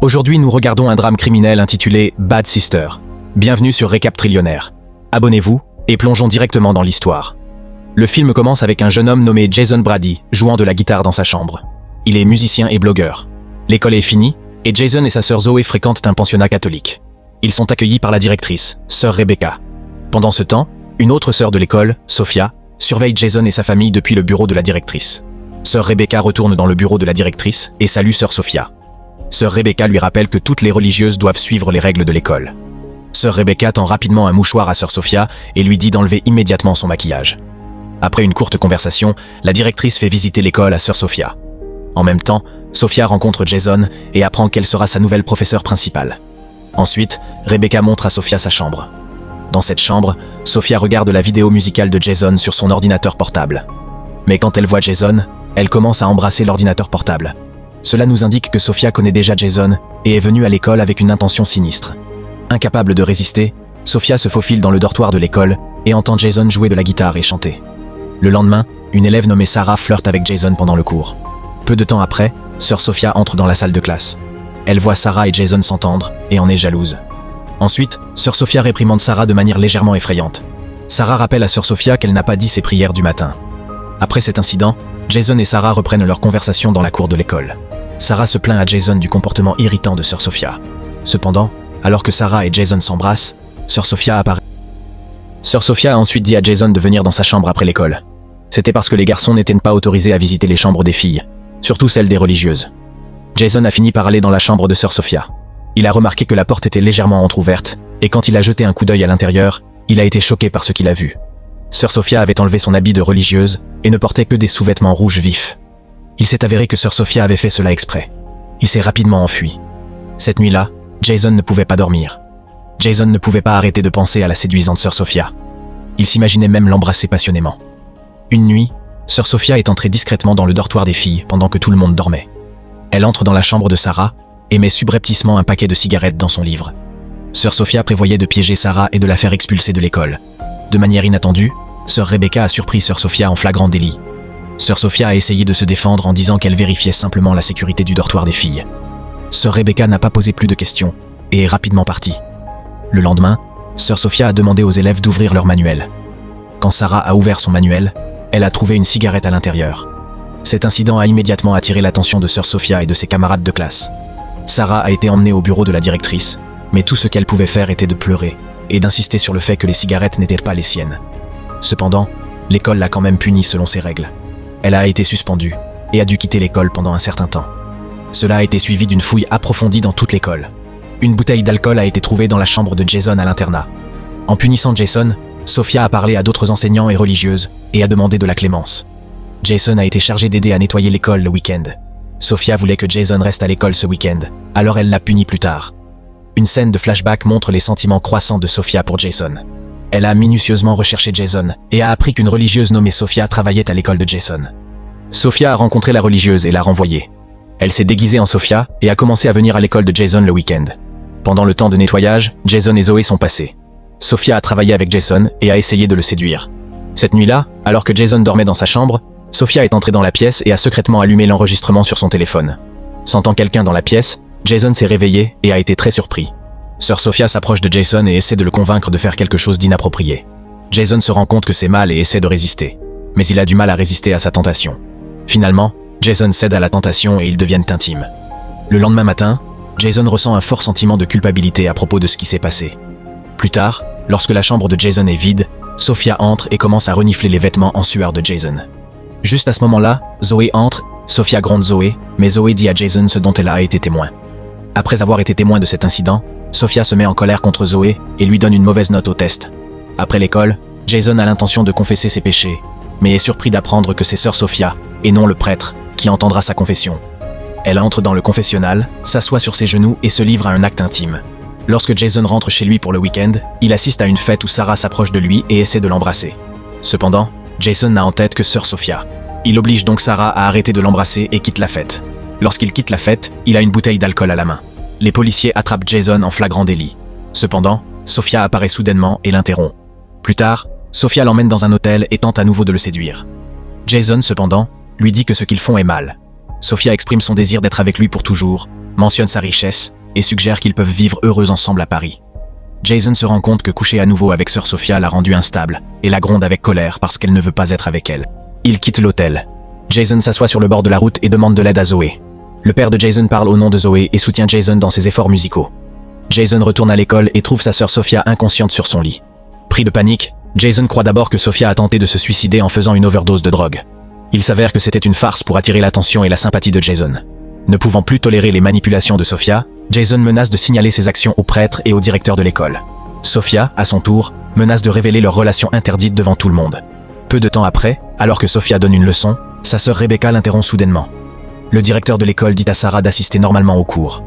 Aujourd'hui, nous regardons un drame criminel intitulé Bad Sister. Bienvenue sur Récap Trillionnaire. Abonnez-vous et plongeons directement dans l'histoire. Le film commence avec un jeune homme nommé Jason Brady, jouant de la guitare dans sa chambre. Il est musicien et blogueur. L'école est finie, et Jason et sa sœur Zoé fréquentent un pensionnat catholique. Ils sont accueillis par la directrice, sœur Rebecca. Pendant ce temps, une autre sœur de l'école, Sophia, surveille Jason et sa famille depuis le bureau de la directrice. Sœur Rebecca retourne dans le bureau de la directrice et salue sœur Sophia. Sœur Rebecca lui rappelle que toutes les religieuses doivent suivre les règles de l'école. Sœur Rebecca tend rapidement un mouchoir à sœur Sophia et lui dit d'enlever immédiatement son maquillage. Après une courte conversation, la directrice fait visiter l'école à sœur Sophia. En même temps, Sophia rencontre Jason et apprend qu'elle sera sa nouvelle professeure principale. Ensuite, Rebecca montre à Sophia sa chambre. Dans cette chambre, Sophia regarde la vidéo musicale de Jason sur son ordinateur portable. Mais quand elle voit Jason, elle commence à embrasser l'ordinateur portable. Cela nous indique que Sophia connaît déjà Jason et est venue à l'école avec une intention sinistre. Incapable de résister, Sophia se faufile dans le dortoir de l'école et entend Jason jouer de la guitare et chanter. Le lendemain, une élève nommée Sarah flirte avec Jason pendant le cours. Peu de temps après, sœur Sophia entre dans la salle de classe. Elle voit Sarah et Jason s'entendre et en est jalouse. Ensuite, sœur Sophia réprimande Sarah de manière légèrement effrayante. Sarah rappelle à sœur Sophia qu'elle n'a pas dit ses prières du matin. Après cet incident, Jason et Sarah reprennent leur conversation dans la cour de l'école. Sarah se plaint à Jason du comportement irritant de sœur Sophia. Cependant, alors que Sarah et Jason s'embrassent, sœur Sophia apparaît. Sœur Sophia a ensuite dit à Jason de venir dans sa chambre après l'école. C'était parce que les garçons n'étaient pas autorisés à visiter les chambres des filles, surtout celles des religieuses. Jason a fini par aller dans la chambre de sœur Sophia. Il a remarqué que la porte était légèrement entrouverte, et quand il a jeté un coup d'œil à l'intérieur, il a été choqué par ce qu'il a vu. Sœur Sophia avait enlevé son habit de religieuse et ne portait que des sous-vêtements rouges vifs. Il s'est avéré que sœur Sophia avait fait cela exprès. Il s'est rapidement enfui. Cette nuit-là, Jason ne pouvait pas dormir. Jason ne pouvait pas arrêter de penser à la séduisante sœur Sophia. Il s'imaginait même l'embrasser passionnément. Une nuit, sœur Sophia est entrée discrètement dans le dortoir des filles pendant que tout le monde dormait. Elle entre dans la chambre de Sarah et met subrepticement un paquet de cigarettes dans son livre. Sœur Sophia prévoyait de piéger Sarah et de la faire expulser de l'école. De manière inattendue, sœur Rebecca a surpris sœur Sophia en flagrant délit. Sœur Sophia a essayé de se défendre en disant qu'elle vérifiait simplement la sécurité du dortoir des filles. Sœur Rebecca n'a pas posé plus de questions et est rapidement partie. Le lendemain, sœur Sophia a demandé aux élèves d'ouvrir leur manuel. Quand Sarah a ouvert son manuel, elle a trouvé une cigarette à l'intérieur. Cet incident a immédiatement attiré l'attention de sœur Sophia et de ses camarades de classe. Sarah a été emmenée au bureau de la directrice, mais tout ce qu'elle pouvait faire était de pleurer et d'insister sur le fait que les cigarettes n'étaient pas les siennes. Cependant, l'école l'a quand même punie selon ses règles. Elle a été suspendue et a dû quitter l'école pendant un certain temps. Cela a été suivi d'une fouille approfondie dans toute l'école. Une bouteille d'alcool a été trouvée dans la chambre de Jason à l'internat. En punissant Jason, Sophia a parlé à d'autres enseignants et religieuses et a demandé de la clémence. Jason a été chargé d'aider à nettoyer l'école le week-end. Sophia voulait que Jason reste à l'école ce week-end, alors elle l'a puni plus tard. Une scène de flashback montre les sentiments croissants de Sophia pour Jason. Elle a minutieusement recherché Jason et a appris qu'une religieuse nommée Sophia travaillait à l'école de Jason. Sophia a rencontré la religieuse et l'a renvoyée. Elle s'est déguisée en Sophia et a commencé à venir à l'école de Jason le week-end. Pendant le temps de nettoyage, Jason et Zoé sont passés. Sophia a travaillé avec Jason et a essayé de le séduire. Cette nuit-là, alors que Jason dormait dans sa chambre, Sophia est entrée dans la pièce et a secrètement allumé l'enregistrement sur son téléphone. Sentant quelqu'un dans la pièce, Jason s'est réveillé et a été très surpris. Sœur Sophia s'approche de Jason et essaie de le convaincre de faire quelque chose d'inapproprié. Jason se rend compte que c'est mal et essaie de résister. Mais il a du mal à résister à sa tentation. Finalement, Jason cède à la tentation et ils deviennent intimes. Le lendemain matin, Jason ressent un fort sentiment de culpabilité à propos de ce qui s'est passé. Plus tard, lorsque la chambre de Jason est vide, Sophia entre et commence à renifler les vêtements en sueur de Jason. Juste à ce moment-là, Zoé entre, Sophia gronde Zoé, mais Zoé dit à Jason ce dont elle a été témoin. Après avoir été témoin de cet incident, Sophia se met en colère contre Zoé et lui donne une mauvaise note au test. Après l'école, Jason a l'intention de confesser ses péchés, mais est surpris d'apprendre que c'est sœur Sophia, et non le prêtre, qui entendra sa confession. Elle entre dans le confessionnal, s'assoit sur ses genoux et se livre à un acte intime. Lorsque Jason rentre chez lui pour le week-end, il assiste à une fête où Sarah s'approche de lui et essaie de l'embrasser. Cependant, Jason n'a en tête que sœur Sophia. Il oblige donc Sarah à arrêter de l'embrasser et quitte la fête. Lorsqu'il quitte la fête, il a une bouteille d'alcool à la main. Les policiers attrapent Jason en flagrant délit. Cependant, Sophia apparaît soudainement et l'interrompt. Plus tard, Sophia l'emmène dans un hôtel et tente à nouveau de le séduire. Jason, cependant, lui dit que ce qu'ils font est mal. Sophia exprime son désir d'être avec lui pour toujours, mentionne sa richesse et suggère qu'ils peuvent vivre heureux ensemble à Paris. Jason se rend compte que coucher à nouveau avec sœur Sophia l'a rendue instable et la gronde avec colère parce qu'elle ne veut pas être avec elle. Il quitte l'hôtel. Jason s'assoit sur le bord de la route et demande de l'aide à Zoé. Le père de Jason parle au nom de Zoé et soutient Jason dans ses efforts musicaux. Jason retourne à l'école et trouve sa sœur Sophia inconsciente sur son lit. Pris de panique, Jason croit d'abord que Sophia a tenté de se suicider en faisant une overdose de drogue. Il s'avère que c'était une farce pour attirer l'attention et la sympathie de Jason. Ne pouvant plus tolérer les manipulations de Sophia, Jason menace de signaler ses actions au prêtre et au directeur de l'école. Sophia, à son tour, menace de révéler leur relation interdite devant tout le monde. Peu de temps après, alors que Sophia donne une leçon, sa sœur Rebecca l'interrompt soudainement. Le directeur de l'école dit à Sarah d'assister normalement au cours.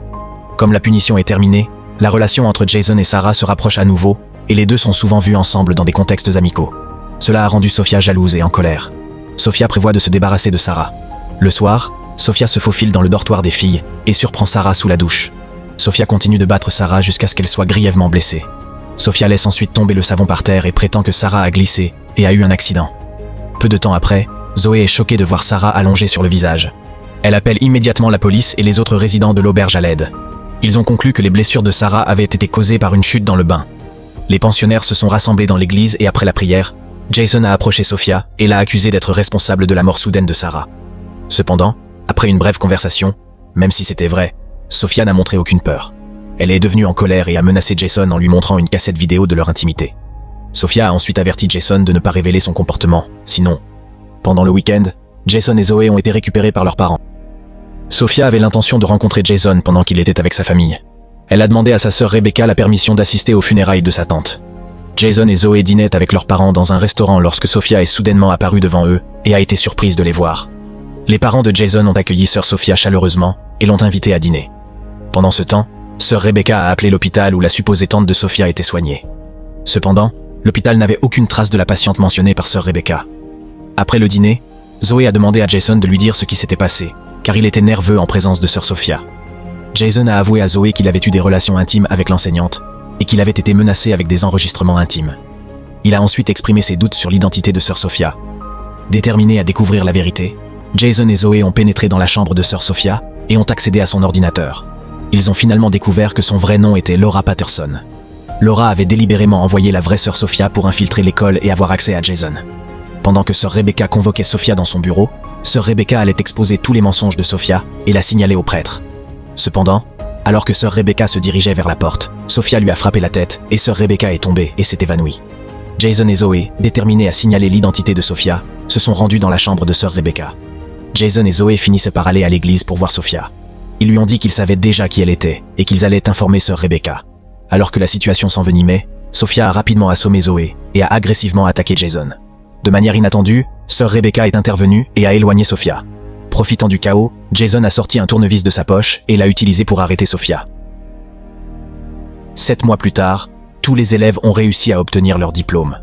Comme la punition est terminée, la relation entre Jason et Sarah se rapproche à nouveau, et les deux sont souvent vus ensemble dans des contextes amicaux. Cela a rendu Sophia jalouse et en colère. Sophia prévoit de se débarrasser de Sarah. Le soir, Sophia se faufile dans le dortoir des filles et surprend Sarah sous la douche. Sophia continue de battre Sarah jusqu'à ce qu'elle soit grièvement blessée. Sophia laisse ensuite tomber le savon par terre et prétend que Sarah a glissé et a eu un accident. Peu de temps après, Zoé est choquée de voir Sarah allongée sur le visage. Elle appelle immédiatement la police et les autres résidents de l'auberge à l'aide. Ils ont conclu que les blessures de Sarah avaient été causées par une chute dans le bain. Les pensionnaires se sont rassemblés dans l'église et après la prière, Jason a approché Sophia et l'a accusée d'être responsable de la mort soudaine de Sarah. Cependant, après une brève conversation, même si c'était vrai, Sophia n'a montré aucune peur. Elle est devenue en colère et a menacé Jason en lui montrant une cassette vidéo de leur intimité. Sophia a ensuite averti Jason de ne pas révéler son comportement, sinon... Pendant le week-end, Jason et Zoé ont été récupérés par leurs parents. Sophia avait l'intention de rencontrer Jason pendant qu'il était avec sa famille. Elle a demandé à sa sœur Rebecca la permission d'assister aux funérailles de sa tante. Jason et Zoé dînaient avec leurs parents dans un restaurant lorsque Sophia est soudainement apparue devant eux et a été surprise de les voir. Les parents de Jason ont accueilli sœur Sophia chaleureusement et l'ont invitée à dîner. Pendant ce temps, sœur Rebecca a appelé l'hôpital où la supposée tante de Sophia était soignée. Cependant, l'hôpital n'avait aucune trace de la patiente mentionnée par sœur Rebecca. Après le dîner, Zoé a demandé à Jason de lui dire ce qui s'était passé, car il était nerveux en présence de sœur Sophia. Jason a avoué à Zoé qu'il avait eu des relations intimes avec l'enseignante et qu'il avait été menacé avec des enregistrements intimes. Il a ensuite exprimé ses doutes sur l'identité de sœur Sophia. Déterminés à découvrir la vérité, Jason et Zoé ont pénétré dans la chambre de sœur Sophia et ont accédé à son ordinateur. Ils ont finalement découvert que son vrai nom était Laura Patterson. Laura avait délibérément envoyé la vraie sœur Sophia pour infiltrer l'école et avoir accès à Jason. Pendant que sœur Rebecca convoquait Sophia dans son bureau, sœur Rebecca allait exposer tous les mensonges de Sophia et la signaler au prêtre. Cependant, alors que sœur Rebecca se dirigeait vers la porte, Sophia lui a frappé la tête et sœur Rebecca est tombée et s'est évanouie. Jason et Zoé, déterminés à signaler l'identité de Sophia, se sont rendus dans la chambre de sœur Rebecca. Jason et Zoé finissent par aller à l'église pour voir Sophia. Ils lui ont dit qu'ils savaient déjà qui elle était et qu'ils allaient informer sœur Rebecca. Alors que la situation s'envenimait, Sophia a rapidement assommé Zoé et a agressivement attaqué Jason. De manière inattendue, sœur Rebecca est intervenue et a éloigné Sophia. Profitant du chaos, Jason a sorti un tournevis de sa poche et l'a utilisé pour arrêter Sophia. 7 mois plus tard, tous les élèves ont réussi à obtenir leur diplôme.